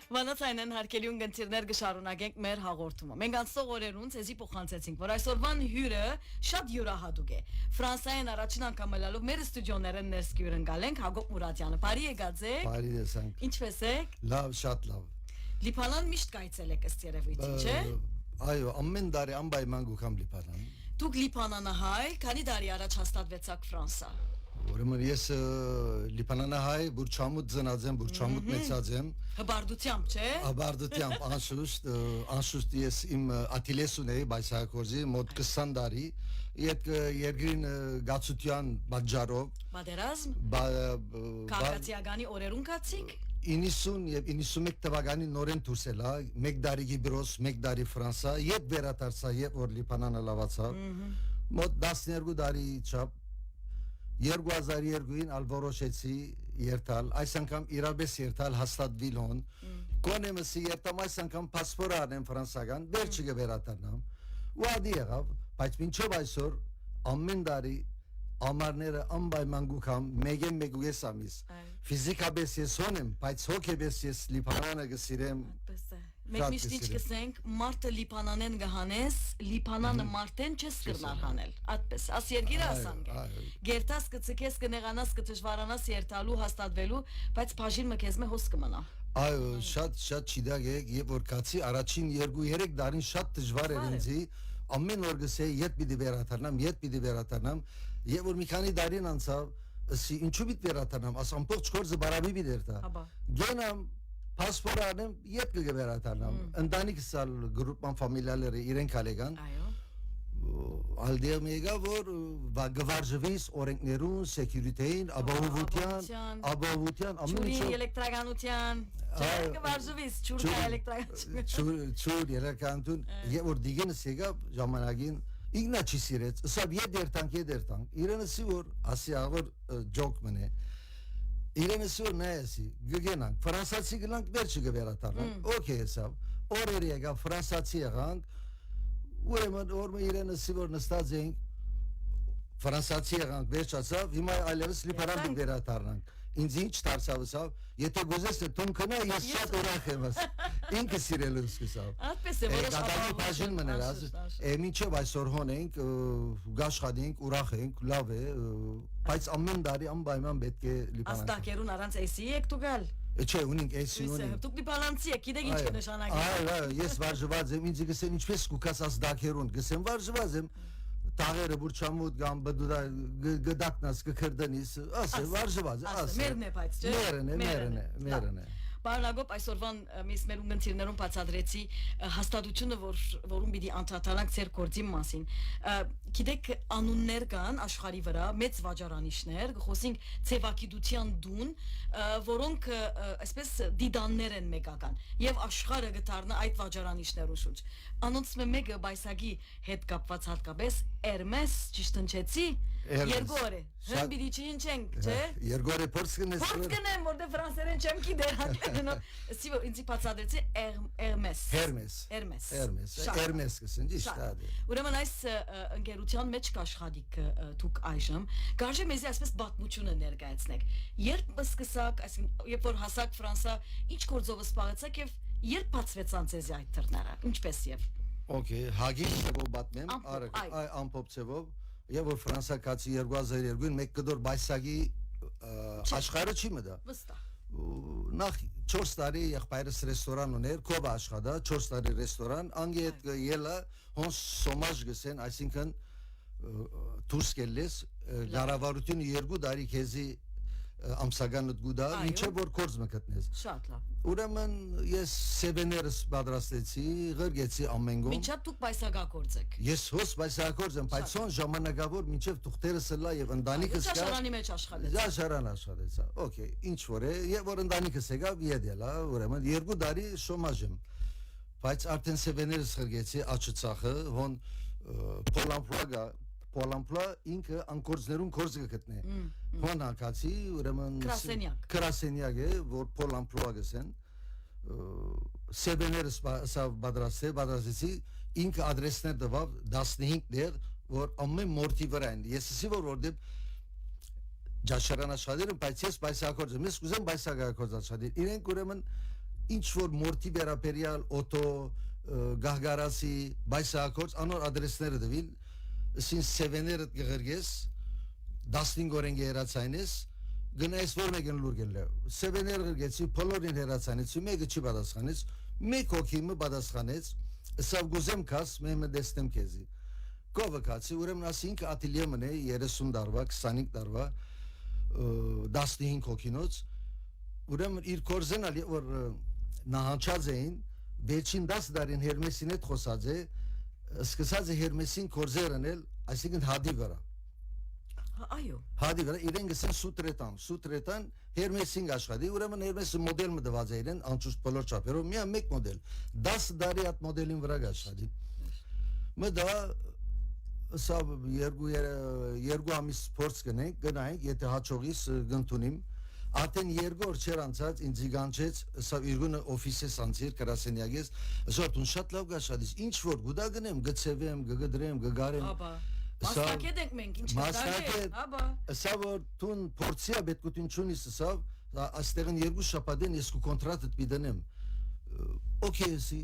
Վանացայնեն հարկելյուն գնցիրներ գշարունակենք մեր հաղորդումը։ Մենք անցող օրերուն ցեզի փոխանցեցինք, որ այսօրվան հյուրը շատ յուրահատուկ է։ Ֆրանսիայեն առաջին անգամ ելալով մեր ստուդիոները ներս կյուրընկալենք Հակոբ Մուրադյանը։ Բարի եկած եք։ Բարի տեսանք։ Ինչպե՞ս եք։ Լավ, շատ լավ։ Լիբանան միշտ կայցել եք ըստ երևույթին, չէ՞։ Այո, ամեն տարի անպայման գուքամ Լիբանան։ Դուք Լիբանանահայ, քանի տարի առաջ հաստատվեցաք Ֆրանսա։ Ուրեմն ես Լիբանանահայ, Բուրչամուտ ծնած եմ, Բուրչամուտ մեծած եմ։ Հբարդությամբ, չէ՞։ Հբարդությամբ, անշուշտ ես իմ ատիլեսուն էի, բայց հայկորձի մոտ 20 տարի, իդ երկրին գացության բաժարով։ Պատերազմ։ Քաղաքացիականի օրերուն կացիք։ 90 եւ 91 թվականի նորեն դուրս ելա, 1 տարի Գիբրոս, 1 տարի Ֆրանսա, ետ վերադարձա, երբ որ Լիբանանը լավացավ։ Մոտ 12 տարի չափ 2002-ին ալվորոշեցի երթալ, այս անգամ իրաբես երթալ հաստատվիլ հոն, կոնեմսի երթամ այս անգամ պասպոր անեմ ֆրանսական, վերջը գվերատանամ, ու ադի եղավ, բայց մինչև այսօր ամեն տարի ամարները անպայման գուքամ, մեկ ես ամիս, ֆիզիկաբես ես հոն եմ, բայց հոգեբես ես Լիբանանը գսիրեմ։ Մենք միշտ ինչ կսենք, մարդը Լիբանանեն գհանես, Լիբանանը մարդեն չես կրնար հանել, այդպես, աս երգիրը ասանք է, գերտաս կծկես կնեղանաս կտժվարանաս երթալու հաստատվելու, բայց բաժին մկեզ մե հոս կմնա։ Այո, շատ չիդակ եք, երբ որ կացի առաջին 2-3 տարին շատ դժվար էր ինձի, ամեն օր գսեի ետ պիտի վերադառնամ, եւ որ մի քանի տարին անցավ, ինչու պիտի վերադառնամ, աս ամբողջ կորձը բարավի պիտի երթա։ Գնամ Պասպոր անեմ, ետ կգվերատանամ, ընտանիքս ալ գրուպման ֆամիլիաները իրենք ալեգան, ալդեղ մեգա, որ գվարժվիս օրենքներուն, սեկյուրիտեին, ապահովության, չուրին էլեկտրականության, գվարժվիս, չուր էլեկտրականություն, և որ դիգենս եկա ժամանակին, ինգնա չի սիրեց, սավ ետ երտանք, իրենը սի որ, ասի աղոր ջոկ մնե, իրենը սյուր նայեսի, գգենանք, ֆրանսացի գլանք վերջը գվերատանանք, ոքե հեսավ, օրեր եկավ, ֆրանսացի եղանք, ուրեմն օրմը իրենը սիվոր նստած էինք, ֆրանսացի եղանք, վերջացավ, հիմա այլևս Լիբանան գվերատանանք, ինձ ինչ դարձավ, եթե գոզես է տուն կնա, ես շատ ուրախ եմ ինքը սիրելու սկսավ, գադանի բաժին մներ, մինչև այսօր հոն ենք, գաշխադինք, ուրախ ենք, լավ է, բայց ամեն տարի անպայման պետք է Լիբանան։ Աստակերուն առանց էսի եք դու գալ։ Չէ, ունենք էսի ունենք։ Դուք Լիբանանցի եք, գիտեք ինչ կնշանակի։ Այո, ես վարժված եմ, ինձ գսեն ինչպես կուքաս աստակերուն, գսեն վարժված եմ, տաղերը բուրչամուտ գամ գդակնաս կքրդնիս, ասե վարժված, ասե։ Մերն է բայց, չէ։ Մերն է։ Բարնագոպ այսօրվան միս մեր ունգընթիրներուն բացադրեցի հաստատությունը, որում պիտի անդրադառնանք ձեր գործի մասին։ Գիտեք անուններ կան աշխարհի վրա, մեծ վաճառանիշներ, խոսենք ցեվակիդության դուն, որոնք այսպես դիդաններ են մեկական, եւ աշխարհը գտարնա այդ վաճառանիշներու շուրջ։ Անոնց մեկը բայսագի հետ կապված հատկապես Hermes, ճիշտ ընչեցի, երկու օր է։ Հմբիդի չինչենք, չէ։ Երկու օր է փորձ կնես։ Փորձ կնեմ, որտեղ ֆրանսերեն չեմ գիտեր։ Սիվո ինձի բացադրեցի Hermes կսեն, ճիշտ է։ Ուրեմն այս ընկերության մեջ կաշխատիկ դուք այժմ, կարժե մեզի այսպես պատմությունը ներկայացնեք։ Երբ սկսակ, այսինքն երբ որ հասակ Ֆրանսա, ինչ գործով զբաղեցաք եւ երբ բացվեցան ձեզի այդ դռները, ինչպես եւ։ Okay, հագին ծևով բատմեմ, ամպոպ ծևով, և որ Ֆրանսա կացի 2002-ին մեկ կդոր բայսագի աշխարը չի մդա։ Վստահ։ Նախ 4 տարի եղբայրս ռեստորան ուներ, կով աշխադա, 4 տարի ռեստորան, անգի հետ ելը, հոն սոմաժ գսեն, այսինքն դուրս կելես, լարավարություն 2 տարի քեզի ամսականդ գուդա, մինչև որ կորձ մը գտնես։ Շատ լավ։ Ուրեմն ես սեվեներս պատրաստեցի, ղրգեցի ամեն գոմ։ Մինչև դուք բայսագակորձ եք։ Ես հոս բայսագակորձ եմ, բայց son ժամանակավոր մինչև թուղթերս լա եւ ընտանիքս կա։ Շարանի մեջ աշխատեցա։ Շարան աշխատեցա։ Okay, ինչ որ է, եւ որ ընտանիքս եկավ յեդելա, ուրեմն 2 տարի շոմաժ եմ։ Բայց արդեն սեվեներս ղրգեցի աչծախը, հոն Պոլամպլագա Պոլամպլա ինքը անկորձներուն կորձը գտնե։ Հոն հակացի, ուրեմն Կրասենյակ է, որ Պոլամպլա գսեն, սեվեներս պատրաստեցի, ինքը ադրեսներ դվավ 15 դեղ, որ ամեն մորթի վրա են։ Ես ասի որ որդեմ ջաշարան աշխատել եմ, բայց ես բայսակորձ եմ, ես կուզեմ բայսակորձ աշխատել։ Իրենք ուրեմն ինչ որ մորտի վերապերյալ օտո գահգարասի բայսակորց անոր ադրեսները դվին սին սևեները գղրգես 15 օրեն գերացայնես գնայս որ մեկն լուր գելը սևեները գեցի փոլորին հերացանից մեկը չի պատասխանեց մեկ հոգիմը պատասխանեց սա գուզեմ կաս մեմը դեստեմ քեզի կովը կացի ուրեմն ասինք ատիլիե մնե 30 դարվա 25 դարվա 15 հոգինոց ուրեմն իր կորզենալ որ նահանջած էին Վերջին 10 տարին Հերմեսին հետ խոսած է, սկսած է Հերմեսին կորզեր անել, այսինքն հադի վրա։ Այո։ Հադի վրա իրեն գսեն սուտրետան Հերմեսին աշխատի, ուրեմն Հերմեսը մոդել մտված է իրեն, անչուշտ բոլոր չափերով, միայն մեկ մոդել։ 10 տարի այդ մոդելին վրա աշխատի։ Մտա սա երկու ամիս փորձ գնայինք, եթե հաջողիս գտնունիմ Ատեն երկու օր չեր անցած ինձ գանչեց սա իրգունը օֆիսը սանցիր գրասենյակես զոտուն շատ լավ գաշադիս ինչ որ գուտա գնեմ գծևեմ գգդրեմ գգարեմ Աբա Մասնակետ ենք մենք ինչ կդարե Աբա Սա որ տուն փորձիա պետքություն չունիս սա աստեղն երկու շաբաթեն ես կու կոնտրակտ դիդնեմ օքեյ սի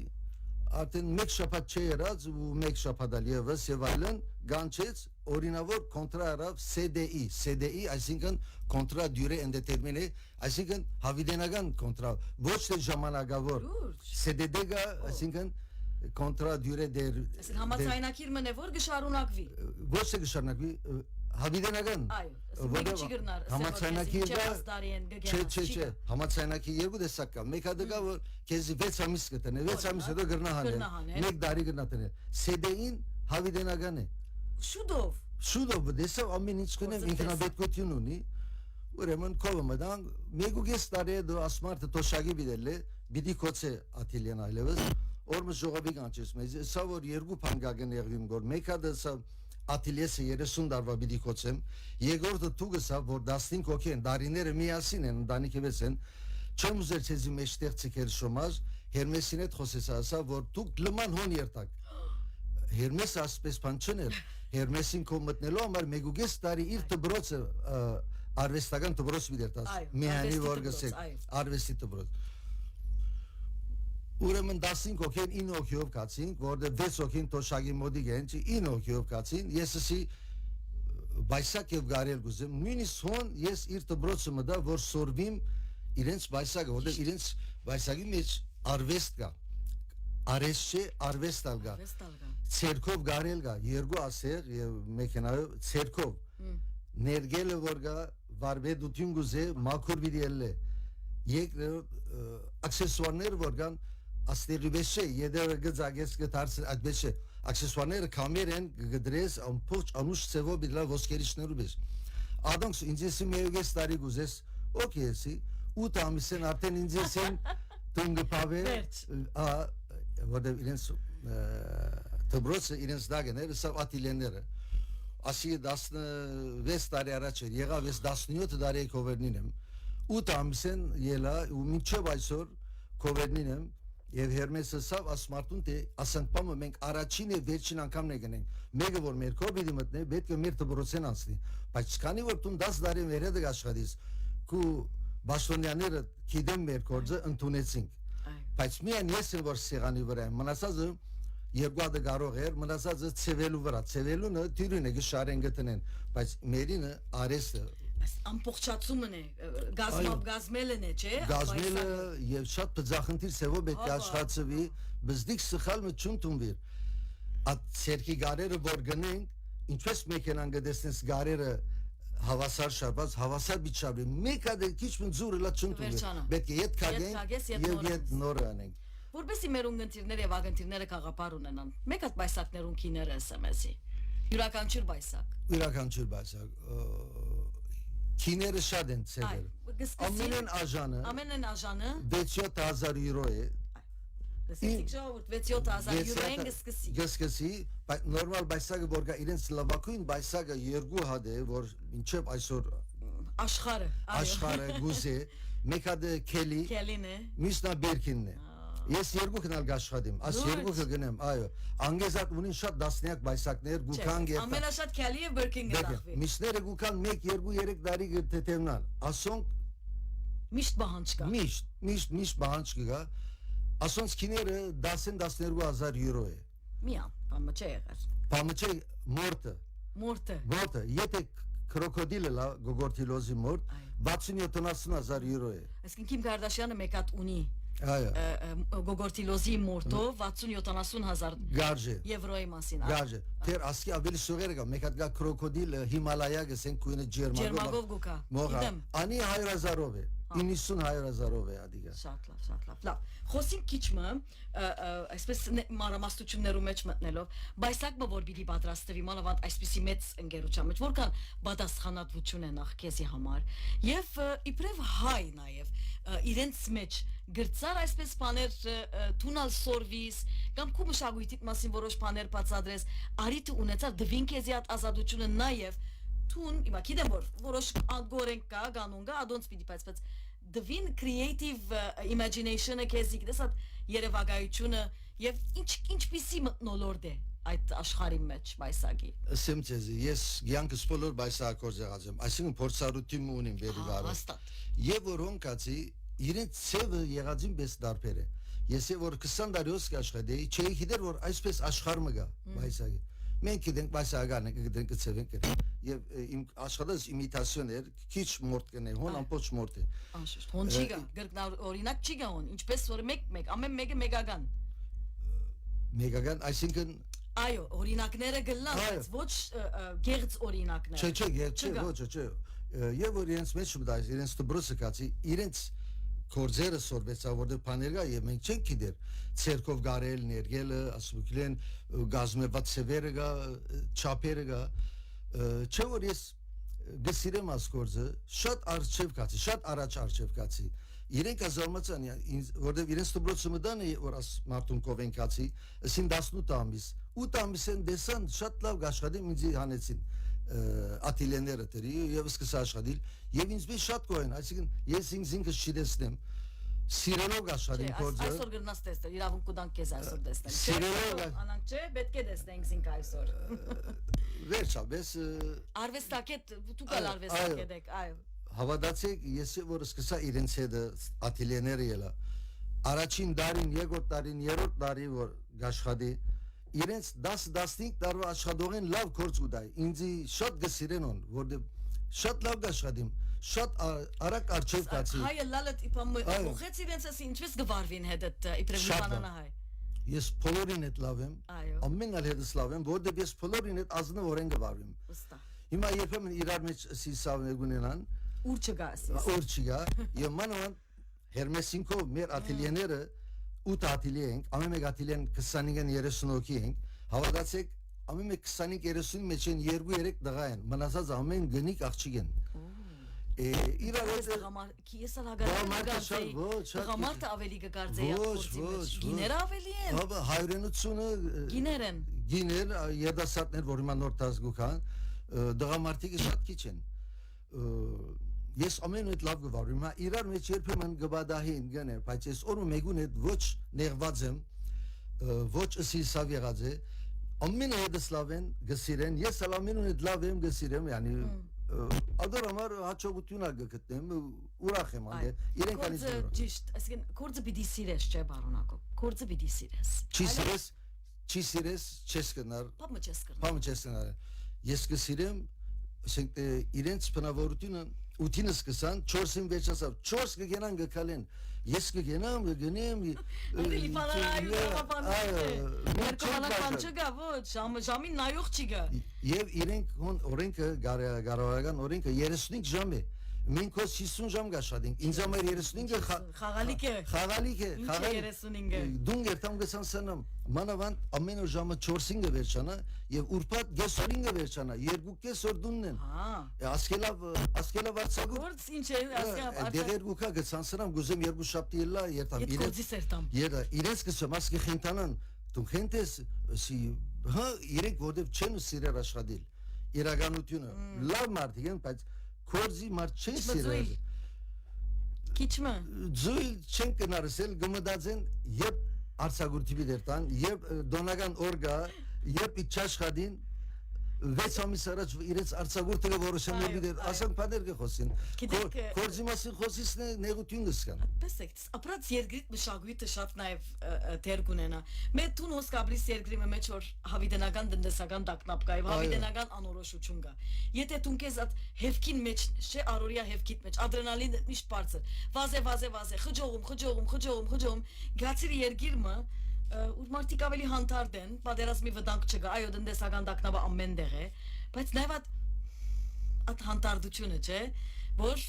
Ատեն մեկ շաբաթ չէ եղած ու մեկ շաբաթ ալիևս եւ այլն գանչեց օրինավոր կոնտրարավ CDI այսինքն կոնտրա դյուրե ինդետերմինե այսինքն հավիդենական կոնտրա ոչ թե ժամանակավոր CDD-գա այսինքն կոնտրա դյուրե դեր Այսինքն համաձայնակիր մնե որ գշարունակվի ոչ թե գշարունակվի հավիդենական Այո չի գրնար համաձայնակիրը չէ համաձայնակի երկու տեսակ կա մեկ հատը որ քեզի 6 ամիս կտնե 6 ամիս հետո գրնահանել մեկ տարի գրնահանել CDI-ին հավիդենական է Շուտով դեսավ ամեն ինչ կնեմ ինքնաբետկություն ունի ուրեմն կողմը մեգուգես տարի դու ասմարտը տոշագի բիդել է բիդի կոծե աթիլիան այլևս օրմը ժողովի կանչես մեզ սա որ երկու փանգագն եղվիմ գոր մեկ հատ սա աթիլիեսը 30 դարվա բիդի կոծեմ երկրորդը թուգը սա որ 15 հոգի են դարիները միասին են ընտանիքի վեց են չեմ ուզել ցեզի մեջտեղ ցիկեր շոմաժ Հերմեսին հետ խոսեցա սա որ դուք լման հոն երտակ Հերմեսը ասպես բան չներ Հերմեսին կոմտնելու համար մեգուգես տարի իր դբրոցը արվեստական դբրոց բիդերտաս միանի որ գսեք արվեստի դբրոց Ուրեմն 15 հոգին 9 հոգիով կացինք որտեղ 6 հոգին տոշագի մոդի գեն 9 հոգիով կացին եսսի բայսակ եւ գարել գուզեմ նույնիսկ հոն ես իր դբրոցը մտա որ սորվիմ իրենց բայսակը որտեղ իրենց բայսակի մեջ արվեստ կա Արեշչե արվեստալ գա Ցերկով գարել գա երկու ասեղ եւ մեքենայով ցերկով ներգելը որ գա վարվեդություն գուզե մաքուր վիդիելը աքսեսուարներ որ կան աստերի վեշե եդերը գծագես գտարս այդպես աքսեսուարները կամերեն գդրես ամփոփ անուշ ծևով բիլա ոսկերիչներու բես ադոնք ինձեսի մեյոգես տարի գուզես օքեյսի 8 ամիսեն արդեն ինձեսեն տունգ պավե որտեղ իրենց դբրոցը իրենց դագները սա ատիլիաները ասի 16 տարի առաջ եղավ ես 17 տարի կովերնին եմ 8 ամիսեն ելա ու մինչև այսօր կովերնին եմ եւ Հերմեսը սա ասմարտուն թե ասանք պամը մենք առաջին եւ վերջին անգամն է գնենք մեկը որ մեր կոբիդի մտնե պետք է մեր դբրոցեն անցնի բայց քանի որ դու 10 տարի վերեդ աշխատես կու բաշտոնյաները գիտեն մեր կորձը ընդունեցինք բայց միայն ես եմ որ սեղանի վրա եմ մնացածը երկու հատ կարող էր մնացածը ցևելու վրա ցևելունը դյուրին է գշարեն գտնեն բայց մերինը արեստը ամբողջացումն է գազմելն է չէ գազմելը եւ շատ բծախնդիր սեվո պետք է աշխատվի բզդիկ սխալ մտչուն տունվիր at ցերկի գարերը որ գնենք ինչպես մեքենան գտեսնես գարերը հավասար շարված հավասար բիճաբի մեկ հատ քիչ մնձուրը լա չուն տունվիր պետք է ետ կագենք եւ ետ նորը անենք որբեսի մեր ունգընտիրները եւ ագընտիրները կաղապար ունենան մեկ հատ բայսակներուն քիները SMS-ի յուրաքանչյուր բայսակ Քիները շատ են ցեվել ամենն աժանը 6-7000 եվրո է Դեսեք ժողովուրդ 6-7000 եվրո են գսկսի բայց նորմալ բայսակը որ գա իրենց լավակույն բայսակը երկու հատ է որ ինչեւ այսօր աշխարհը գուզե մեկ հատ քելին է միսնա բերքինն է Ես երկու քնալ գաշխատիմ, աս երկու կգնեմ, այո, անգեզատ ունին շատ դասնյակ բայսակներ, գուքան գերտա ամենաշատ քյալի է բերքին գտախվի Միսները գուքան 1, 2, 3 տարի գտետեմնան, ասոնք Միշտ բահանջ կա։ Միշտ բանջ կգա ասոնց քիները 10-12,000 եվրո է Միան, բամը չէ եղել։ բամը չէ մորտը եթե կրոկոդիլը լա գոգորտիլոզի մորտ 60-70,000 եվրո է Այսինքն Քիմ Կարդաշյանը մեկ հատ ունի այո գոգորտիլոզի մորտով 60-70,000 գարժե եվրոյի մասին։ գարժե դեր ասկի ավելի սուղեր կա մեկ հատ գա կրոկոդիլ հիմալայա գսեն քույնը Ջերմագով գուկա։ մողա անի 100,000-ով է 90-100,000-ով է ադիգա Շատ լավ։ Խոսին քիչմը, այսպես մանրամասնություններու մեջ մտնելով, բայսակը որ պիտի պատրաստվի մանավանդ այսպիսի մեծ ընկերության մեջ, որքան պատասխանատվություն է նախ քեզի համար, եւ իբրև հայ նաեւ իրենց մեջ գրծար այսպես բաներ տունալ սորվիս կամ քու մշակույթի մասին որոշ բաներ բացադրես, արիթ ունեցար դվին քեզի հատ ազատությունը նաեւ Tun, ima gidem որոշ ալգորեն կա, կանոն կա, adons պիտի բայց դվին creative imagination-ը քեզի գիտես այդ երևակայությունը եւ ինչպիսի մտնոլորտ է այդ աշխարհի մեջ բայսագի Ասեմ ցեզի ես ցանկս բոլոր բայսակոր եղած եմ այսինքն փորձառություն ունեմ վերիվարը եւ որոնք կացի իրենց ցևը եղածին բես դարբեր է ես որ 20 տարի աշխատեի չէի գիտեր որ այսպես աշխարհ մը գա բայսագի Մենք գիտենք բայսագանը գիտենք ցևենք եւ իմ աշխատած իմիտացիոն էր քիչ մորտ կնե հոն ամբողջ մորտ է Անշուշտ հոն չի գա գրկնար օրինակ չի գա հոն ինչպես որ մեկ ամեն մեկը մեգական այսինքն այո օրինակները գլան բայց ոչ գեղձ օրինակներ Չէ ոչ եւ որ իրենց մեջ մտա իրենց դբրոսը կացի իրենց Կորձերը սորվեցա որտեղ բաներ կա եւ մենք չենք գիտեր ցերկով գարել ներգելը ասուկլեն գազմեված սևերը կա չափերը կա չէ որ ես գսիրեմ ասկորձը շատ արժեվ կացի շատ առաջ արժեվ կացի իրենք ազարմացան որտեղ իրենց դբրոցը մտան որ աս մարտուն կովենկացի ասին 18 ամիս 8 ամիսեն դեսան շատ լավ աշխատեմ ինձ հանեցին ատիլեները դերի եւ սկսա աշխատել եւ ինձ մի շատ կոեն այսինքն ես ինձ չդեսնեմ սիրելով աշխատեմ գործը այսօր գրնաս տեսնել իրավունք կուտանք քեզ այսօր տեսնել սիրելով անանք չէ պետք է տեսնենք ինձ այսօր վերջապես արվեստակետ դու կալ արվեստակետ եք այո հավատացեք ես որ սկսա իրենց հետ ատիլեները ելա առաջին դարին երկրորդ դարին երրորդ դարի որ աշխատի իրենց 10-15 տարվա աշխատողին լավ գործ ուտայ ինձի շատ գսիրեն on որտեղ շատ լավ աշխատիմ շատ արագ արժև կացի հայը լալդ իբամ ուխեց իրենց ասի ինչպես գվարվին հետդ իբրև լիբանանը հայ ես բոլորին հետ լավ եմ ամեն ալ հետս լավ եմ որտեղ ես բոլորին հետ ազնիվ օրեն գվարվեմ հիմա երբեմն իրար մեջ սիսավներ գունենան ուր չգա եւ մանավանդ հերմեսինկով մեր ատելյեները 8 ատելյե ենք ամեն մեկ ատելյեն 25-ն 30 հոգի ենք հավատացեք ամեն մեկ 25-30 մեջ են 2-3 տղա են մնացած ամեն գնիկ աղջիկ են իրար հետ ես հագարամարտը ավելի կգարձեի գիները ավելի են հայրենությունը գիներ երդասարտներ որ հիմա նոր տազգուքան դղամարտիկը շատ քիչ են Ես ամեն օր լավ գվարում եմ, իրար մեջ երբեմն գբադահին գներ, բայց ես օրը մեկուն հետ ոչ նեղված եմ, ոչ սիսավ եղած է, ամեն հետս լավ են գսիրեն, ես ամեն օր լավ եմ գսիրեմ, yani ադոր համար հաջողություն գտնեմ, ուրախ եմ անդե, իրենք անից ուրախ։ Ճիշտ, այսինքն կորձը պիտի սիրես, չէ բարոնակո, կորձը պիտի սիրես։ Չի սիրես, չես կնար։ Պապը չես կնար։ Ես կսիրեմ, ասենք իրենց բնավորությունը Ուտինը սկսան 4-ին վերջացավ 4 կգենան գկալեն ես կգենամ գնեմ ժամին նայող չի գա եւ իրենք օրենքը գարավարական օրենքը 35 ժամ է մենք 50 ժամ գաշադենք ինձ համար 35-ը խաղալիք է 35-ը դուն երթամ գսանսանամ մանավանդ ամեն օր ժամը 4-ին գվերջանա եւ ուրբաթ 5-ին գվերջանա 2 օր դունն են ասկելավ արցագու գործ ինչ է դեղերգուկա գսանսանամ գուզեմ 2 շաբթի ելա երթամ իրենց կսեմ ասկի խենտանան դու խենտես սի հա իրենք որտեվ չեն սիրել աշխատել իրականությունը լավ մարդիկ են բայց Կորզի մարդ չեն սիրել Քիչմը Ձույլ չեն կնարսել գմդածեն Եվ արցագուրտիվի դերտան Եվ դոնական օրգա Եվ իչաշխադին 6 ամիս առաջ իրենց արձակուրդը որոշաններ դեր ասենք բաներ գխոսին կորձի մասին խոսիսն է նեղություն գսկան Տեսեք ապրած երկրիտ մշակույթը շատ նաև դեր կունենա մեր տուն հոսկաբրիս երկրի մեջ որ հավիդենական տնտեսական տակնապ կա եւ հավիդենական անորոշություն կա եթե դու քեզ այդ հևքին մեջ չէ արորիա հևքիտ մեջ ադրենալին միշտ բարձր վազե խջողում գացիր երկիրը ու մարդիկ ավելի հանդարտ են, պատերազմի վտանգ չկա, այո տնտեսական տագնապը ամեն տեղ է, բայց նաև այդ հանդարտությունը չէ, որ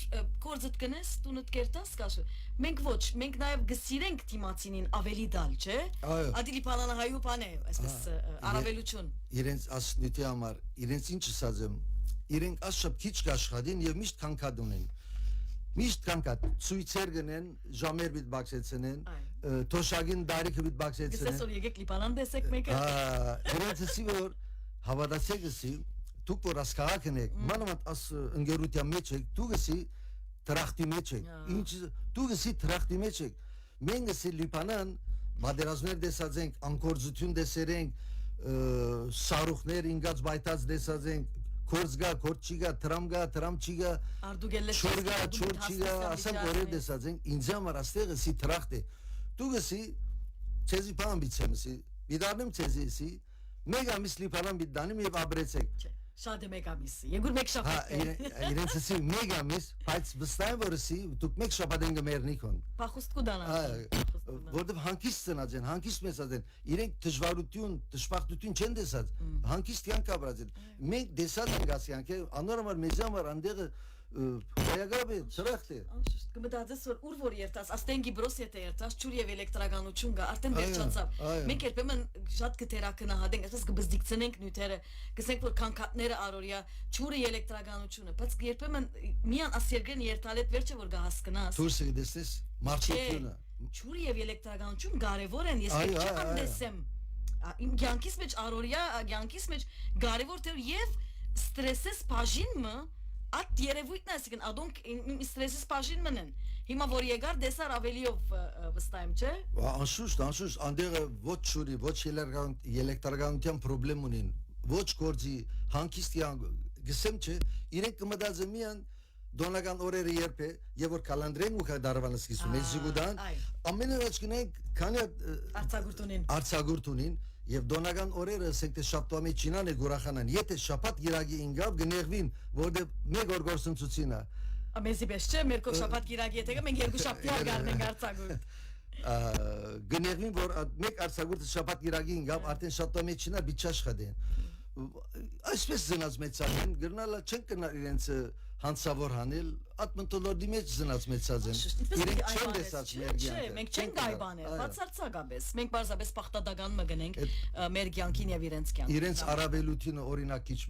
կորձդ կնես, տունդ կերտաս կաշու։ Մենք ոչ, մենք նաև գսիրենք թիմացինին ավելի դալ, չէ։ Ադիլի պանանահայու պան է, այսպես առավելություն։ Իրենց ասնույթի համար, իրենց ինչ ասած եմ, իրենք ասշապ քիչ կաշխատին եւ միշտ կանգատ ունեն։ Միշտ կանգատ ցույցեր գնեն, ժամեր բիտ բացեցնեն, թոշակին դարիքը բիտ բացեցնեն։ Գսես որ եկեք լիբանան տեսեք մեկը։ Իրենցի որ հավատացեք գսի, դուք որ ասկահակն եք, մանավանդ աս ընկերության մեջ եք, դու գսի տրախտի մեջ եք։ Ինչ դու գսի տրախտի մեջ եք։ Մենք գսի լիբանան բادرազմներ դեսած ենք, անկորձություն դեսերենք, սարուխներ ինգած բայտած դեսած ենք Կորզգա, կորչիգա, տրամգա, տրամչիգա, չորգա, չորչիգա, ասեմ կորեր դեսած ենք, ինձ համար աստեղը սի տրախտ է, դու գսի, չեզի պան բիցեմ սի, բիդարնեմ չեզի սի, մեկ ամիս լիպանան բիդանիմ և աբրեցեք, Շատ է մեկ ամիսի, եգուր մեկ շապատ է իրենց սի մեկ ամիս, բայց վստահեմ որ սի, դուք մեկ շապատ են գմերնիք հոն Պախուստ կուդանա Որտև հանկիստ ծնած են, հանկիստ մեծած են, իրենք դժվարություն, դժբախտություն չեն դեսած, հանկիստ յանք ապրած են, մենք դեսած ենք աս յանք, անորմալ մեզ համար անդեղը հայագավ է, ծրախտ է Կմտածես որ ուր որ երտաս, աստեն Գիբրոս եթե երտաս, չուր և էլեկտրականություն գա, արդեն վերջացավ Մենք երբեմն շատ կթերակնահատենք, այսպես կբզդիկցնենք նյութերը, գսենք որ քանքատները առօրյա, չուրը էլեկտրականությունը, բայց երբեմն միան աս երկրին երթալետ վերջը որ գա հասկնաս Դուրսը դեսնես, մարդությունը Չուրը և էլեկտրականություն կարևոր են, ես պետք չի անդեսեմ Իմ կյանքիս մեջ առօրյա, կյանքիս մեջ կարևոր թե և ստրեսես բաժինը Այդ երևույթն է, ասիկն, ադոնք ստրեսից պաշին մնեն, հիմա որ եկար դեսար ավելիով վստայեմ, չէ? Անշուշտ, անդեղը ոչ չուրի, ոչ ելեկտրականության պրոբլեմ ունին, ոչ կործի, հանկիստ գսեմ չէ, իրենք կմտածը միան դոնական օրերը երբ է, և որ կալանդրեն ու դարվանը սկիսում, ես զիգուդան, ամեն առաջ կնենք, քանի արձագուրտ ունին, Եվ դոնական օրերը ասենք թե շաբթամի չինան է գուրախանան, եթե շաբաթ գիրագի ինգավ գներվին, որտեղ մեկ օր գործընծուցին է։ Ամեզի պես չէ, մեր կող շաբաթ գիրագի եթե մենք երկու շաբթի արգարնենք արձագուրտ։ Գներվին, որ մեկ արձագուրտը շաբաթ գիրագի ինգավ, արդեն շաբթամի չինա բիչաշխադեն։ Այսպես զնաց մեծան, գրնալը չեն կնար իրենց հանցավոր հանել, ատմնտոլորդի մեջ զնաց մեծած են, իրենք չեն դեսած մեր գյանքը։ Մենք չեն գայբանել, բացարձակապես, մենք պարզապես պախտադական մգնենք մեր գյանքին և իրենց գյանքին։ Իրենց առավելությունը օրինակ քիչ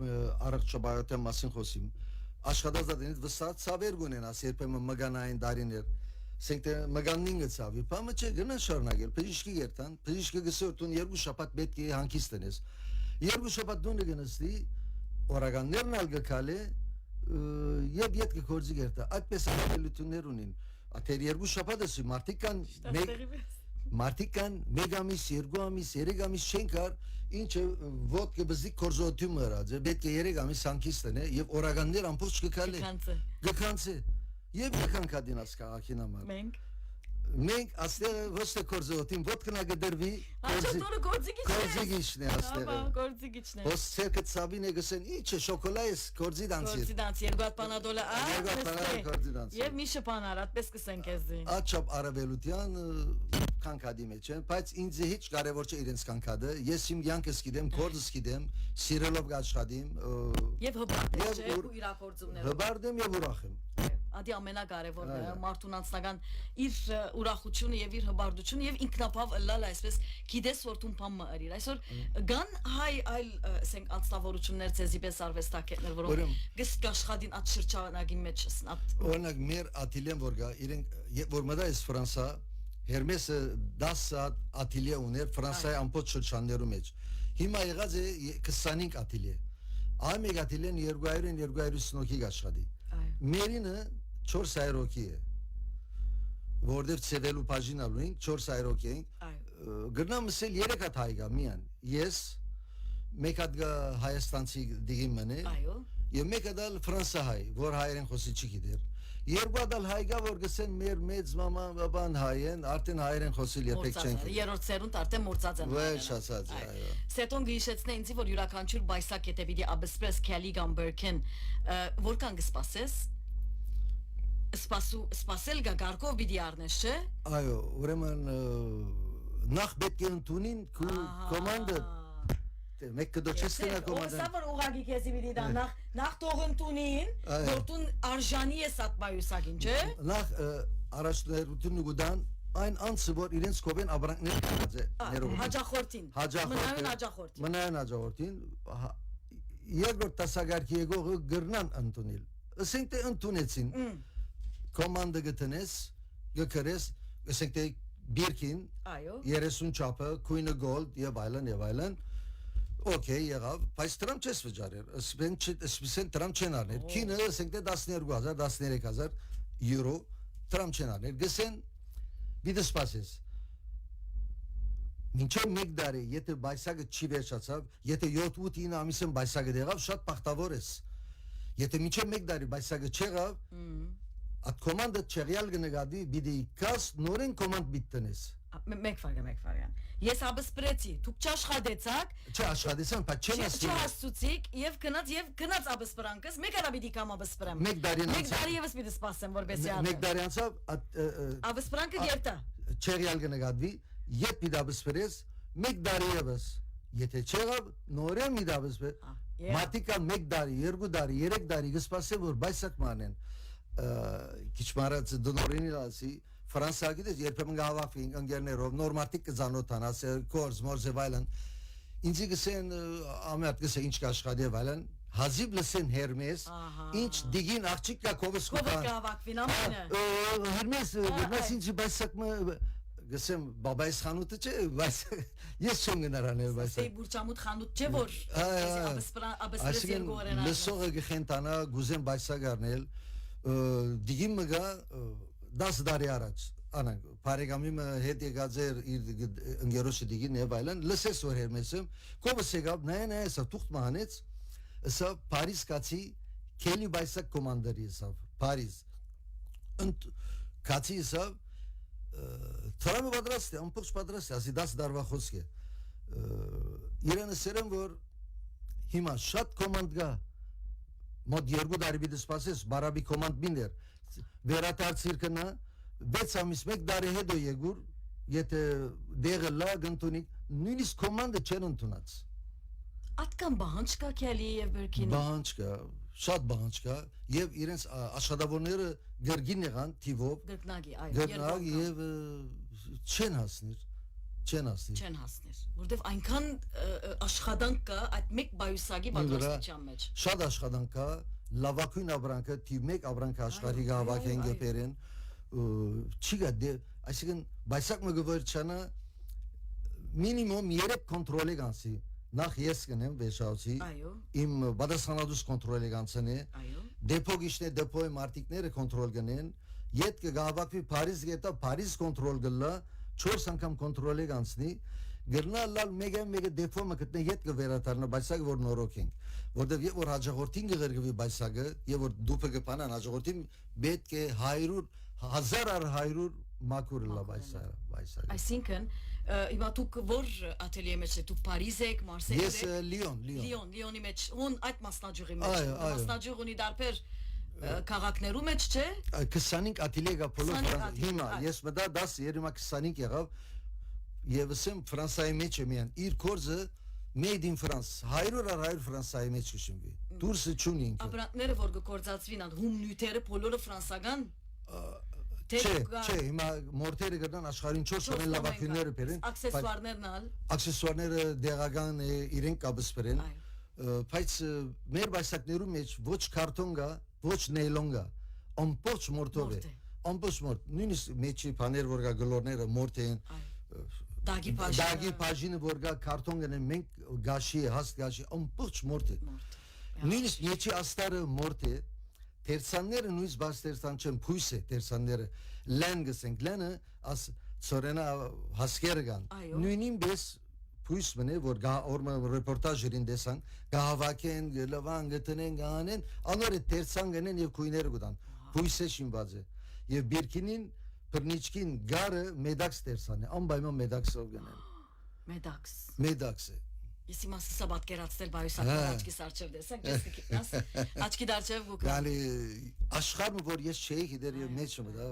առողջապահության մասին խոսիմ, աշխատազատենից վստահ ցավեր գունենաս երբեմն մգանային դարիներ, ասենք թե մգաննին գցավի, բամը չէ գնա շարունակել, բժիշկի երթան, բժիշկը գսի որ տուն երկու շաբաթ պետք է հանգիստ տնես, երկու շաբաթ դունը գնստի, օրականներն ալ գքալե Եվ ետք կորձի գերտա, այդպես առավելություններ ունին, ատեր երկու շապատ ասի, մարդիկ կան մեկ ամիս, երկու ամիս, երեկ ամիս չեն կար, ինչը ոտք բզիկ կորզոտում հրած է, պետք է երեկ ամիս հանկիստն է, և օրականներ ամպոց գքալ է, գքանց է, և գքան կադին աս կաղաքին համար Մենք աստեղը ոչ թե կորզոտին, ոտքնա գդրվի, կորձիգիչն է աստեղը Ոս ցերկը ծավին է գսեն, ինչ է շոկոլա ես կորձի դանցիր Կորձի դանցի, երկու հատ պանադոլը Եվ մի շպանար, atպես կսենք եզի Աչապ առավելության կանկադի մեջ են, բայց ինձ է հիչ կարևոր չէ իրենց կանկադը Ես իմ յանքս գիտեմ, կորձս գիտեմ, սիրելով գաշխադիմ Եվ հբարդ է, ու իրակործումներով Հբարդ եմ և ուրախ եմ Ադի ամենակարևորն է մարդուն անձնական իր ուրախությունը եւ իր հբարդությունը եւ ինքնապավ լալ այսպես գիտես որ դու բան մըրիր այսօր գան հայ այլ ասենք անձնավորություններ ցեզի պես արվեստակետներ որոնք գսկաշխադին at շրջանագի մեջ ասն օրինակ մեր ատիլեն որ գա իրենք որ մտա էս Ֆրանսա Հերմեսը 10 սաատ ատիլիա ուներ Ֆրանսայի ամբողջ շրջաններում մեջ հիմա եղած է 25 ատիլիա այ մեկ ատիլիան 200-250 հոգի աշխատի Մերինը 400 հոգի է, որտև ծևելու բաժինալու ենք, 400 հոգի ենք, գրնամ ասել 3 հատ հայգա միան, ես, մեկ հատ հայաստանցի դիգին մնե Այո եւ մեկ հատ ֆրանսահայ որ հայերեն խոսի չի գիտեր երկու հատ հայգա որ գսեն մեր մեծ մաման բաբան հայեն արդեն հայերեն խոսիլ երբեք չեն երրորդ սերունդ արդեն մուրծած են Վեր շացած այո Սետոն գիշեցնե ինձ որ յուրաքանչյուր բայսակ եթե պիտի աբսպրես քելի գամբերքեն որքան կսպասես սպասել գարկով պիտի առնես չէ Այո ուրեմն նախ պետք է ընդունին կոմանդը մեկ կդոչեսնա կոմանդը Ոսա որ ուղագի քեզի պիտի դա նախ թող ընդունին որ դու արժանի ես այդ բայուսակին չէ Նախ առաջներությունն ու գուդան այն անձը որ իրենց կողեն աբրանքներ կած է հաջախորդին մնայուն հաջախորդին երկրորդ տասագարքի եկողը գրնան ընդունել ասենք թե ընդունեցին կոմանդը գտնես գկրես ասենք թե բիրքին 30 չափը քույնը գոլդ եւ այլն Okay, եղավ, բայց դրամ չես վճարել, ասեն դրամ չեն արներ, քինը ասենք թե 12,000, 13,000 եվրո դրամ չեն արներ, գսեն բիդը սպասես, մինչև մեկ դարի, եթե բայսագը չի վերջացավ, եթե 7-8 ամիսն բայսագը դեղավ, շատ պախտավոր ես, եթե մինչև մեկ դարի բայսագը չեղավ, այդ կոմանդը չեղյալ գնգադի, բիդի կաս նորեն կոմանդ բիտ տնես, Մեկ ֆարգան Ես աբսպրեցի դուք չաշխատեցաք չաշխատեցան բայց չհասցուցիկ եւ գնաց աբսպրանքս մեկ արա պիտի կամ աբսպրեմ մեկ դարի եւս պիտի սպասեմ որպեսզի մեկ դարի անցավ աբսպրանքը երթա չեղյալ կնկատվի երբ պիտի աբսպրես մեկ դարի եւս եթե չեղավ նորեն մի դաբսպր մատիկան մեկ դարի երկու դարի երեք դարի կսպասեն որ բայսակ մանեն քիչ մարած դոնորինի ասի Ֆրանսիա գիտես երբեմն գավախին ընկերներով նորմատիկ կզանոթանաս կորս մորզե վայլն ինձ գսեն ամյատ գսե ինչ կաշխատի վայլն հազիվ լսեն հերմես ինչ դիգին աղջիկ կա կովս գավախին ամենը հերմես գնաս ինձ բայսակը գսեմ բաբայս խանութը չէ բայց ես չեմ գնարանել բայց Սեյ բուրճամուտ խանութ չէ որ աբսպրես երգորեն լսողը գխենտանա գուզեն բայսակ առնել դիգին մգա 10 տարի առաջ անանք բարեկամի հետ եկած էր իր ընկերոջը դիգին եւ այլն լսես որ հերմեսը կովս եկավ նայ սա թուղթ մանեց սա Փարիզ կացի քելի բայսակ կոմանդերի սա Փարիզ կացի սա Թրամը պատրաստ է ամբողջ պատրաստ է ասի 10 տարվա խոսք է իրենը սերեմ որ հիմա շատ կոմանդ գա մոտ 2 տարի պիտի սպասես բարաբի կոմանդ բինդեր վերադարձիր կնա 6 ամիս 1 տարի հետո եկուր եթե դեղը լա գնտունի նույնիսկ կոմանդը չեն ընդունած Ատկան բանջ կա քելի եւ բերքինի բանջ կա շատ բանջ կա եւ իրենց աշխատավորները գրգին եղան թիվով գրկնագի եւ չեն հասնիր որտեվ այնքան աշխատանք կա այդ մեկ բայուսագի պատրաստության մեջ շատ աշխատանք կա լավագույն աբրանքը թիվ 1 աբրանքը աշխարհի գավակեն գերեն չի գա այսինքն բայսակ մգվերչանա մինիմում 3 կոնտրոլի կանցի նախ ես կնեմ վեշացի իմ բադասանադուս կոնտրոլի կանցնի դեպո գիշնե դեպոյի մարտիկները կոնտրոլ կնեն յետ կգավակվի Փարիզ գետա Փարիզ կոնտրոլ գլա 4 անգամ կոնտրոլի կանցնի Գերնալալ մեգա դեպո մկտնե յետ կվերաթարնա բայսակ որ նորոք ենք որտեվ եւ որ հաջողորդին գերգվի բայսակը եւ որ դուփը կփանան հաջողորդին պետք է 100 մակուր լա բայսակը Այսինքն հիմա դուք որ ատելիե մեջ դուք Փարիզ եք Մարսեյ եք Ես Լիոնի մեջ ուն այդ մասնաճյուղի մեջ մասնաճյուղ ունի դարբեր քաղաքներու մեջ չէ 25 ատելիե կա բոլոր հիմա ես մտա 10 երիմա 25 եղավ Եվ ասեմ Ֆրանսիայի մեջ է միան իր կորզը made in France 100 Ֆրանսիայի մեջ կշնվի դուրսը չունի ինքը Ապրանքները որ գործածվին ան հում նյութերը բոլորը ֆրանսական Չէ հիմա մորթերը գտնան աշխարհին 4 ամեն լավագույնները բերեն աքսեսուարները դեղական իրենք կաբսպրեն բայց մեր բայսակներու մեջ ոչ քարտոն կա ոչ նեյլոն կա ամբողջ մորթով է ամբողջ մորթ նույնիսկ մեջի բաներ որ կա գլորները մորթ են Դագի բաժինը որ գա քարտոն գնեն մենք գաշի հաստ գաշի ամբողջ մորթ է նույնիսկ մեջի աստարը մորթ է Տերսանները նույնիսկ բաց տերսան չեն փույս է տերսանները լեն գսենք լենը աս ծորենա հասկեր կան նույնին բես փույս մնե որ գա օրմը ռեպորտաժերին դեսան գահավաքեն գլվան գտնեն գանեն անորը դերցան գնեն եւ քույներ գտան փույսը շինված է եւ բիրքինին բրնիչքին գարը մեդաքս դերցան է անպայման մեդաքսով գնեն մեդաքս է Ես իմասը սա պատկերացնել բայուսական աչքի սարչև դեսակ, ես կգիտնաս, աչքի դարչև գուկա։ Գալի աշխարհը որ ես չէի գիտեր եւ մեջը դա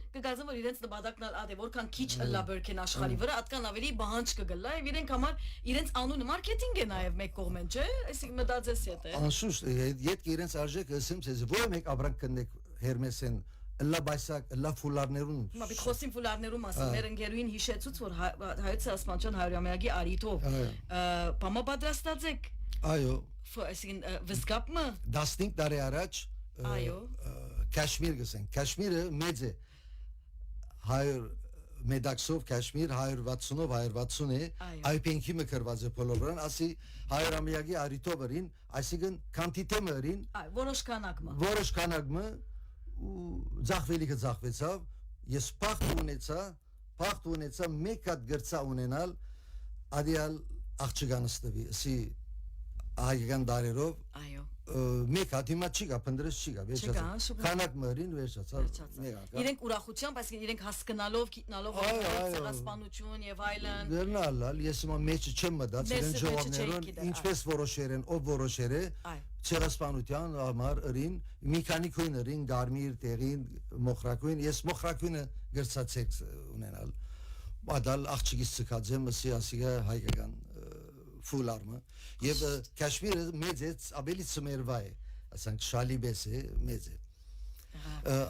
Կգազեմ որ իրենց նպատակն ադե որքան քիչ լա բերքեն աշխարհի վրա, այդքան ավելի բանջ կգլա եւ իրենք համար իրենց անունը մարքեթինգ է նաեւ մեկ կողմեն, չէ՞։ Այսինքն մտածես եթե։ Անշուշտ, յետք իրենց արժեքը ասեմ ցեզ, ո՞ր մեկ abrank կնեք Հերմեսեն լա բայսակ լա ֆուլարներուն Հիմա պիտի խոսին ֆուլարներում ասեմ մեր ընկերուին հիշեցուց որ հայոց ասմանչան 100-ամյակի արիտով բամա պատրաստած եք այո այսինքն վզգապը 15 տարի առաջ այո Կաշմիր գսեն Կաշմիրը մեծ է 100 մեդաքսով Կաշմիր 160-ով 160 է այպենքի մկրված է բոլորն ասի 100-ամյակի արիտով өрին այսինքն քանտիտեմերին որոշ քանակը ու ձախվելիքը ձախվեցավ ես փախտ ունեցա մեկ հատ գրծա ունենալ ադիալ աղջկանս տվի ասի հայկական դարերով այո մեկ հատ հիմա չի գա փնդրես չի գա վերջացավ քանակ մերին վերջացավ իրենք ուրախությամբ այսինքն իրենք հասկանալով գիտնալով ցեղասպանություն եւ այլն գնալ ես հիմա մեջը չեմ մտած իրեն ժողովներուն ինչպես որոշեր են ով որոշեր է ցեղասպանության համար ըրին մի քանի քույներին գարմիր տեղին մոխրակույն ես մոխրակույնը գրծացեք ունենալ բադալ աղջիկից ցկածեմ ասիա հայկական ֆուլարմը եւ Կաշմիրը մեծ է ավելի ծմերվա է ասենք շալիբես է մեծ է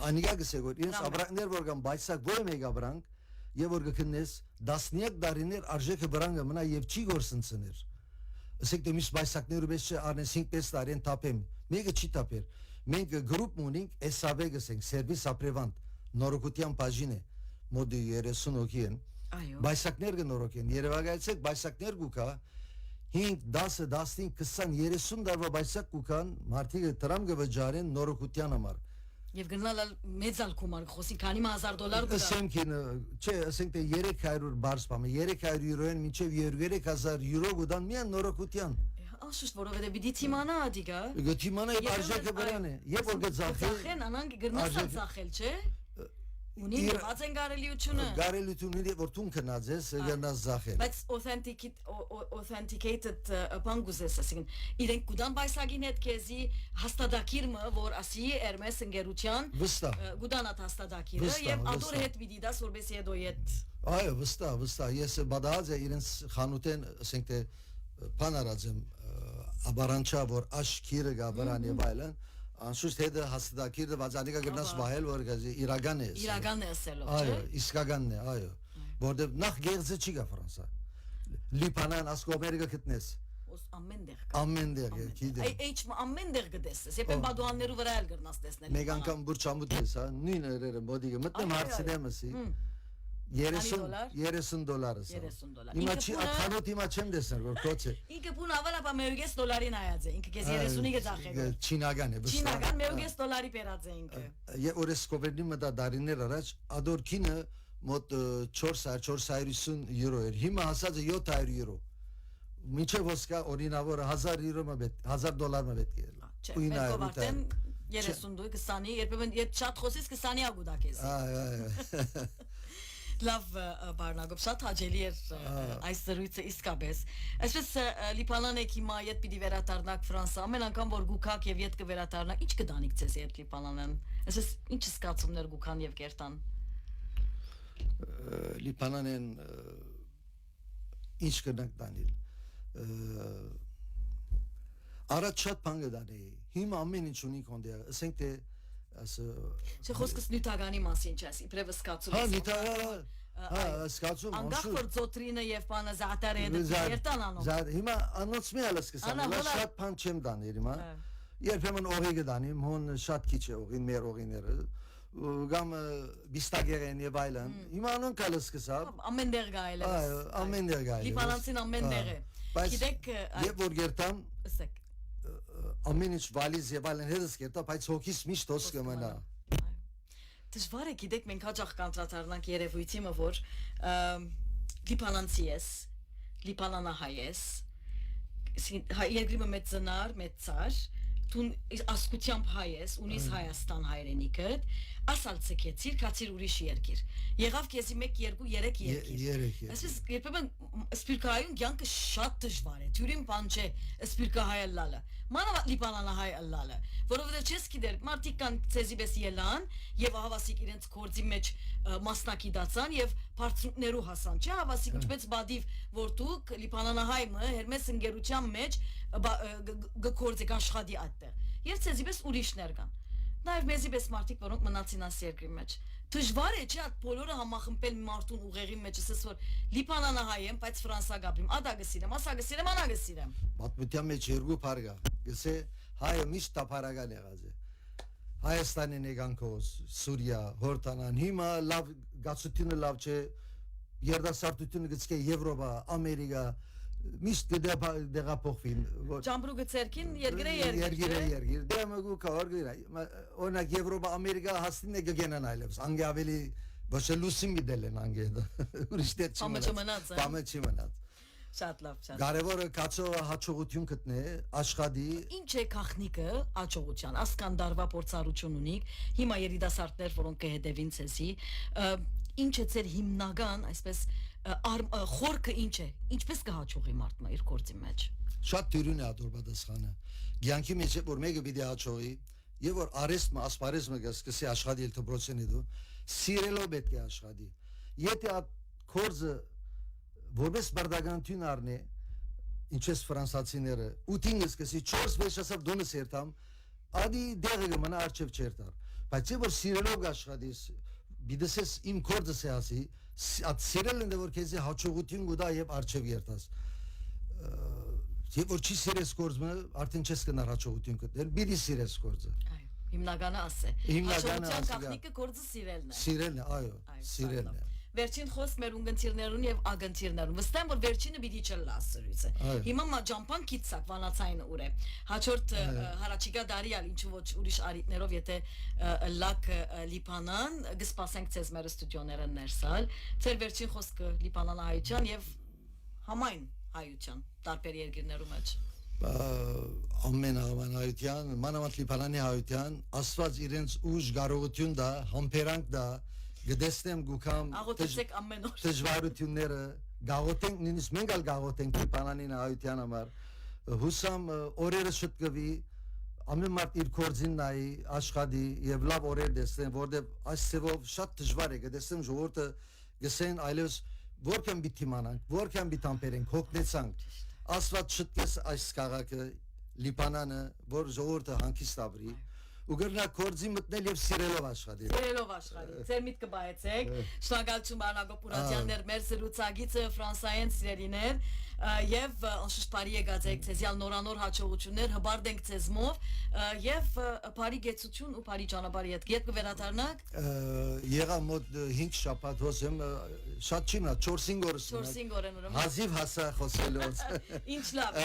անիգա գսեգոր ինձ abranкներ որ կան բայսակ որ մեկ abrank եւ որ գտնես 13 դարիներ արժեքը բրանգը մնա եւ չի գործընծներ ասենք դե միշտ բայսակներու բես արնես 5-6 տարին տապեմ մեկը չի տապեր մենք գրուպ ունենք SAB գսենք սերվիս ապրևանտ նորոգության բաժին է մոդի 30 հոգի են բայսակներ կնորոգեն Երևանայցեք բայսակներ գուկա 5, 10, 15, 20, 30 դարվա բայսակ կուքան մարդիկը տրամ գվջարեն նորոգության համար Եվ գնալ մեծալ կոմար խոսի քանի $1000 գուտա Ասենք չէ ասենք թե 300 բարս բամը 300 եվրոեն մինչև 3000 եվրո գուտան միան նորոգության Անշուշտ որովհետև պիտի թիմանա ադիգա Գտիմանա եւ արժեքը վրան է եւ որ գծախեն անանք գրնասալ ծախել չէ Ունի դված են գարելությունը որ տուն կնած ես գնաց զախել Բայց authenticated բանգուզես ասին իրենք գուդան բայսագին հետ քեզի հաստատակիրը որ ասի Hermes ընկերության գուդանա հաստատակիրը եւ ադոր հետ պիտի դաս որբեսի հետո հետ այո վստահ ես բադած է իրենց խանութեն ասենք թե բանարածեմ աբարանչա որ աշկիրը գաբրան եւ այլն Անշուշտ հետը հաստատակիրը վազանիկա գրնաս վահել որ գազի իրական է ասելով այո իսկականն է այո որտեվ նախ գեղձը չի գա Ֆրանսա Լիբանան ասկոբերգը գտնես ամեն դեղ գիտեմ ամեն դեղ գտես երբ բադուաններու վրա էլ գրնաս տեսնել մեկ անգամ բուրչամուտ ես հա նույն երերը մոդիգը մտնեմ հարցնեմ ասի $30 Հիմա չի ախանոտ հիմա չեմ տեսնել որ կոչե Ինքը բուն ավալապա $1.5 նայած է ինքը քեզ 35-ը ծախել Չինական է Չինական $1.5 պերած է ինքը Եվ օրես կոբերնի մտա դարիներ առաջ ադորքինը մոտ 450 եվրո էր հիմա հասած է $700 Մինչև ոսկա օրինավորը $1000 մը պետք է Չէ արդեն 32 20-ի երբեմն երբ շատ խոսես 20-ի ագուտա քեզ Լավ բարնագով շատ հաճելի էր այս զրույցը իսկապես Այսպես Լիբանանեք հիմա իդ պիտի վերադառնաք Ֆրանսա ամեն անգամ որ գուքակ եւ իդ կվերադառնաք ինչ կդանիք ցեզ իդ Լիբանանն Այսպես ինչ զգացումներ գուքան եւ կերտան Լիբանանեն ինչ կնանք դանել Առաջ շատ բան կդանեի հիմա ամեն ինչ ունի կոնդե ասենք թե Չէ խոսքս նյութականի մասին չէ, իբրև սկացում սկացում Անգախ որ ծոտրինը եւ բանը զատերը երտան անում Հիմա անոնց մի հալս կսամ, շատ բան չեմ դաներ հիմա Երբեմն օղի կդանեմ, հոն շատ քիչ է օղին, մեր օղիները Գամ բիստագերեն եւ այլն Հիմա անոնք հալս կսամ Ամեն դեղ գայել է Ամեն դեղ գայել է Լիբանանցին ամեն դեղ է Գիտեք Եվ որ գերտամ ամեն ինչ վալիզ եւ այլն հետս կերտա, բայց հոգիս միշտ հոս կմնա։ Դժվար է գիտեք մենք հաջող կանտրատառնանք երևույթը որ լիբանանցի ես լիբանանահայ ես, երկրի մեծ ծնար, մեծ ծար, Տուն ասկությամբ հայ ես, ունիս Հայաստան հայրենիքդ, ասալ ցկեցիր, կացիր ուրիշ երկիր։ Եղավ քեզի 1 2 3 երկիր։ Այսպես երբեմն սպիրկայուն կյանքը շատ դժվար է։ Թյուրին բան չէ, սպիրկահայ լալը։ Մանավանդ լիբանանահայ լալը, որովհետեւ չես գիտեր, մարդիկ կան ցեզի պես ելան եւ հավասիկ իրենց կորձի մեջ մասնակի դացան եւ բարձունքներու հասան։ Չէ, հավասիկ ինչպես բադիվ, որ դուք լիբանանահայը հերմես ընկերության մեջ գործեք աշխատի այդտեղ։ Եվ ցեզի պես ուրիշներ կան։ Նաև մեզի պես մարդիկ, որոնք մնացին աս երկրի մեջ։ Դժվար է չէ՞ այդ բոլորը համախմբել մարդուն ուղեղի մեջ, ասես որ լիբանանահայ եմ, բայց ֆրանսա գաբրիմ, ադա գսիրեմ, ասա գսիրեմ, անա գսիրեմ։ Պատմության մեջ երկու բառ կա։ Գսե հայը միշտ տափարական եղած է։ Հայաստանին եկանքոս, Սուրիա, Հորդանան, հիմա լավ գացությունը լավ չէ, երդասարտությունը գցկե Եվրոպա, Ամերիկա, միշտ դեղափոխվին։ Ճամբրուկը ցերքին երկրի Դե մգու կարգիրա։ Օրինակ Եվրոպա, Ամերիկա հասնին է գգենան այլևս։ Անգե ավելի ոչ լուսին գիտել են անգե։ Ուրիշ դեր չմնաց։ Բամը չմնաց։ Շատ լավ, շատ։ Կարևորը կացողը հաջողություն գտնե, աշխատի։ Ինչ է քաղնիկը հաջողության։ Ասկան դարվա փորձառություն ունիք։ Հիմա երիտասարդներ, որոնք կհետևին ցեզի, ինչ է ձեր հիմնական, այսպես խորքը ինչ է, ինչպես կհաջողի մարդը իր գործի մեջ։ Շատ դյուրին է ադոր պատասխանը։ Գյանքի մեջ է որ մեկը պիտի հաջողի, եւ որ արեստը, ասպարեզը կսկսի աշխատել դպրոցենի դու, սիրելով պետք է աշխատի։ Եթե այդ գործը որպես բարդականություն առնի, ինչպես ֆրանսացիները, 8-ին սկսի 4-5 ասավ դոնս երթամ, ադի դեղը կմնա արչև չերտար։ Բայց որ սիրելով աշխատի, բիդեսես իմ գործը ասի, at սիրելն է որ քեզի հաջողություն գուտա եւ արչեւ երտաս եւ որ չի սիրես գործը արդեն չես կնար հաջողություն գտնել բիդի սիրես գործը այո հիմնականը ասե հաջողության գաղտնիքը գործը սիրելն է այո սիրելն է վերջին խոսք մեր ունգընտիրներուն եւ ագընտիրներուն վստահ եմ որ վերջինը պիտի չլասրույցը հիմա ջամփան կիցակ վանացային ուր է հաջորդ հարաճիգա դարիալ ինչու ոչ ուրիշ արիտներով եթե լակ լիբանան գսպասենք ցեզ մեր ստուդիոները ներսալ ձեր վերջին խոսքը լիբանանահայության եւ համայն հայության տարբեր երկրներում մեջ ամեն հավանայության մանավանդ լիբանանի հայության աստված իրենց ուժ կարողություն դա համբերանք դա գտեսնեմ գուքամ աղոթեցեք ամեն օր դժվարությունները գաղոթենք նույնիսկ մենք ալ գաղոթենք լիբանանին հայության համար հուսամ օրերը շտկվի ամեն մարդ իր կորձին նայի աշխատի եւ լավ օրեր դեսնեն որտեւ այս ծավով շատ դժվար է գտեսնեմ ժողովուրդը գսեն այլևս որքան պիտի մանանք որքան պիտի ամբերենք հոգնեցանք աստված շտկես այս քաղաքը լիբանանը որ ժողովուրդը հանգիստ ապրի ու գրնա կորձի մտնել եւ սիրելով աշխատի ձեր միտքը բայեցեք շնորհակալություն Արնագո Պուրատյաններ մեր սրուցագիծը ֆրանսայեն սիրելիներ եւ անշուշտ բարի եկած եք ցեզյալ նորանոր հաջողություններ հբարդենք ցեզմով եւ բարի գեցություն ու բարի ճանապարհ ետ կվերադառնաք եղա մոտ 5 շաբաթ հոսեմ շատ չի մնա 4-5 օր հազիվ հասա խոսելուց ինչ լավ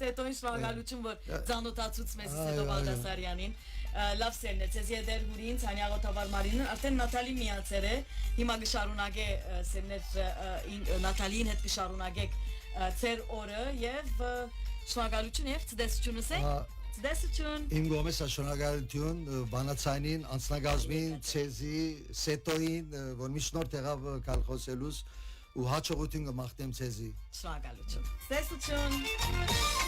սետոին շնորհակալություն որ ծանոթացուց մեզ Սեդո Բաղդասարյանին լավ սերն է ցեզ եդեր հուրին Ցանյա Ղոթավարմարին արդեն Նատալի միացեր է հիմա գշարունակե սերներ Նատալին հետ գշարունակեք ձեր օրը եւ շնորհակալություն եւ ցտեսություն ցտեսություն իմ գոմես շնորհակալություն բանացանին անձնագազմին ցեզի Սետոին որ միշնորդ եղավ կալխոսելուս ու հաջողություն կմաղթեմ ցեզի շնորհակալություն ցտեսություն